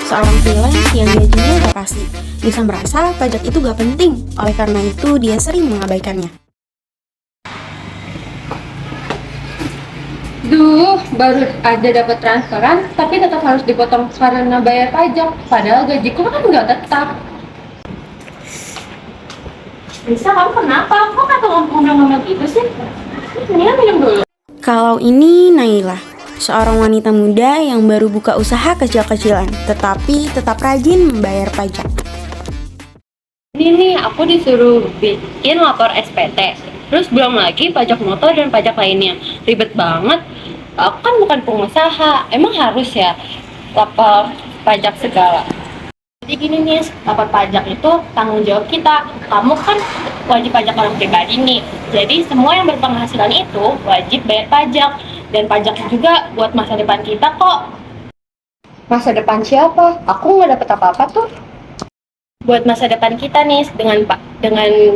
seorang freelance yang gajinya gak pasti, bisa merasa pajak itu gak penting, oleh karena itu dia sering mengabaikannya. Duh, baru aja dapat transferan, tapi tetap harus dipotong karena bayar pajak. Padahal gajiku kan nggak tetap. Bisa, kamu kenapa? Kok kata ngomong-ngomong gitu sih? Mendingan minum dulu. Kalau ini Naila, seorang wanita muda yang baru buka usaha kecil-kecilan, tetapi tetap rajin membayar pajak. Ini nih, aku disuruh bikin lapor SPT. Terus belum lagi pajak motor dan pajak lainnya. Ribet banget. Aku kan bukan pengusaha. Emang harus ya lapor pajak segala. Jadi gini nih, lapor pajak itu tanggung jawab kita. Kamu kan wajib pajak orang pribadi nih. Jadi semua yang berpenghasilan itu wajib bayar pajak. Dan pajak juga buat masa depan kita kok. Masa depan siapa? Aku nggak dapet apa-apa tuh. Buat masa depan kita nih, dengan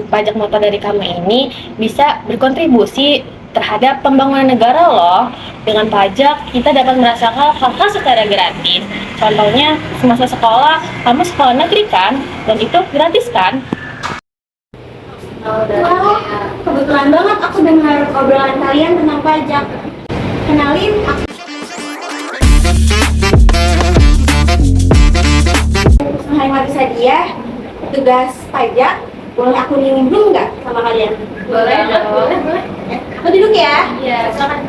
pajak motor dari kamu ini bisa berkontribusi terhadap pembangunan negara loh. Dengan pajak kita dapat merasakan hal-hal secara gratis. Contohnya semasa sekolah, kamu sekolah negeri kan, dan itu gratis kan? Wah, kebetulan banget aku dengar obrolan kalian tentang pajak. Kenalin, aku Muhammad Sadia, tugas pajak. Boleh aku nimbrung nggak sama kalian? Boleh. Aku duduk ya? Iya, silakan.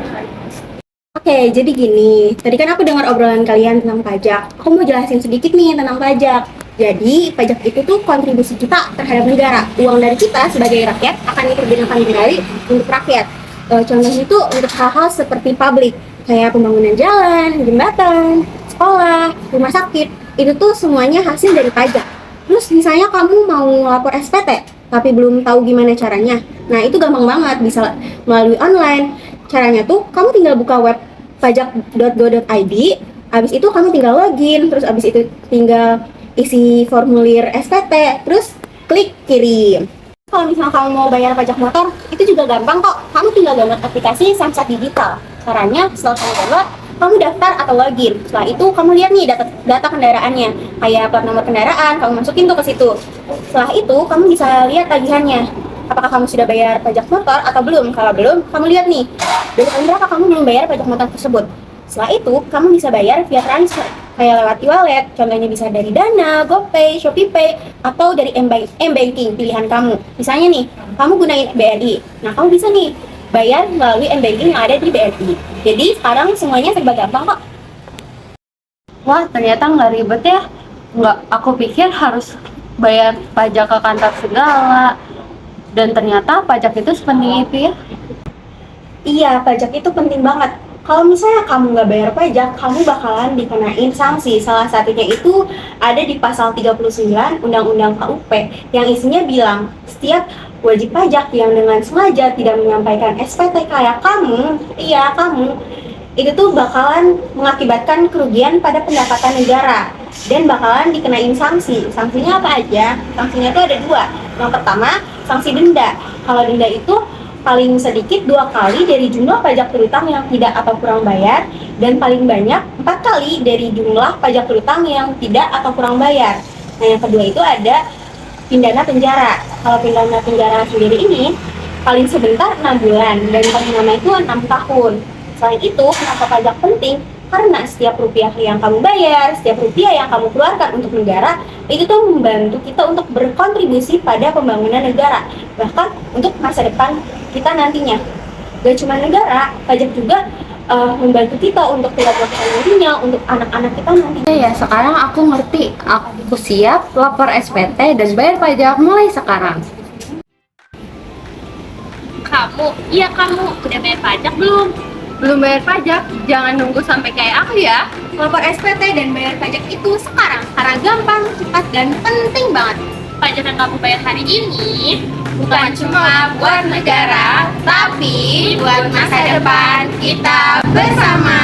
Oke, jadi gini. Tadi kan aku dengar obrolan kalian tentang pajak. Aku mau jelasin sedikit nih tentang pajak. Jadi, pajak itu tuh kontribusi kita terhadap negara. Uang dari kita sebagai rakyat akan dipergunakan kembali untuk rakyat. Contohnya itu untuk hal-hal seperti publik, kayak pembangunan jalan, jembatan, sekolah, rumah sakit. Itu tuh semuanya hasil dari pajak. Terus misalnya kamu mau lapor SPT, tapi belum tahu gimana caranya. Nah, itu gampang banget, bisa melalui online. Caranya tuh, kamu tinggal buka web pajak.go.id, habis itu kamu tinggal login, terus habis itu tinggal isi formulir SPT, terus klik kirim. Kalau misalnya kamu mau bayar pajak motor, itu juga gampang kok. Kamu tinggal download aplikasi Samsat Digital. Caranya, setelah kamu download, kamu daftar atau login. Setelah itu kamu lihat nih data kendaraannya, kayak plat nomor kendaraan, kamu masukin tuh ke situ. Setelah itu kamu bisa lihat tagihannya. Apakah kamu sudah bayar pajak motor atau belum? Kalau belum, kamu lihat nih, dari tahun berapa kamu belum bayar pajak motor tersebut. Setelah itu, kamu bisa bayar via transfer, kayak lewat e-wallet, contohnya bisa dari Dana, GoPay, ShopeePay, atau dari M-Banking pilihan kamu. Misalnya nih, kamu gunain BRI, nah kamu bisa nih bayar melalui M-Banking yang ada di BRI. Jadi sekarang semuanya serba gampang kok. Wah, ternyata nggak ribet ya. Nggak, aku pikir harus bayar pajak ke kantor segala. Dan ternyata pajak itu sepenting itu ya. Iya, pajak itu penting banget. Kalau misalnya kamu nggak bayar pajak, kamu bakalan dikenain sanksi. Salah satunya itu ada di pasal 39 Undang-Undang KUP yang isinya bilang, setiap wajib pajak yang dengan sengaja tidak menyampaikan SPT kayak kamu, itu tuh bakalan mengakibatkan kerugian pada pendapatan negara dan bakalan dikenain sanksi. Sanksinya apa aja? Sanksinya itu ada dua. Yang pertama, sanksi denda. Kalau denda itu paling sedikit 2 kali dari jumlah pajak terutang yang tidak atau kurang bayar, dan paling banyak 4 kali dari jumlah pajak terutang yang tidak atau kurang bayar. Nah, yang kedua itu ada pidana penjara. Kalau pidana penjara sendiri ini paling sebentar 6 bulan dan paling lama itu 6 tahun. Selain itu, kenapa pajak penting? Karena setiap rupiah yang kamu bayar, setiap rupiah yang kamu keluarkan untuk negara, itu tuh membantu kita untuk berkontribusi pada pembangunan negara, bahkan untuk masa depan kita nantinya. Gak cuma negara, pajak juga membantu kita untuk keluarga kita nantinya, untuk anak-anak kita nantinya. Ya, sekarang aku ngerti. Aku siap lapor SPT dan bayar pajak mulai sekarang. Kamu udah bayar pajak belum? Belum bayar pajak? Jangan nunggu sampai kayak aku ya. Lapor SPT dan bayar pajak itu sekarang, karena gampang, cepat, dan penting banget. Pajak yang kamu bayar hari ini bukan cuma buat negara, tapi buat masa depan kita bersama.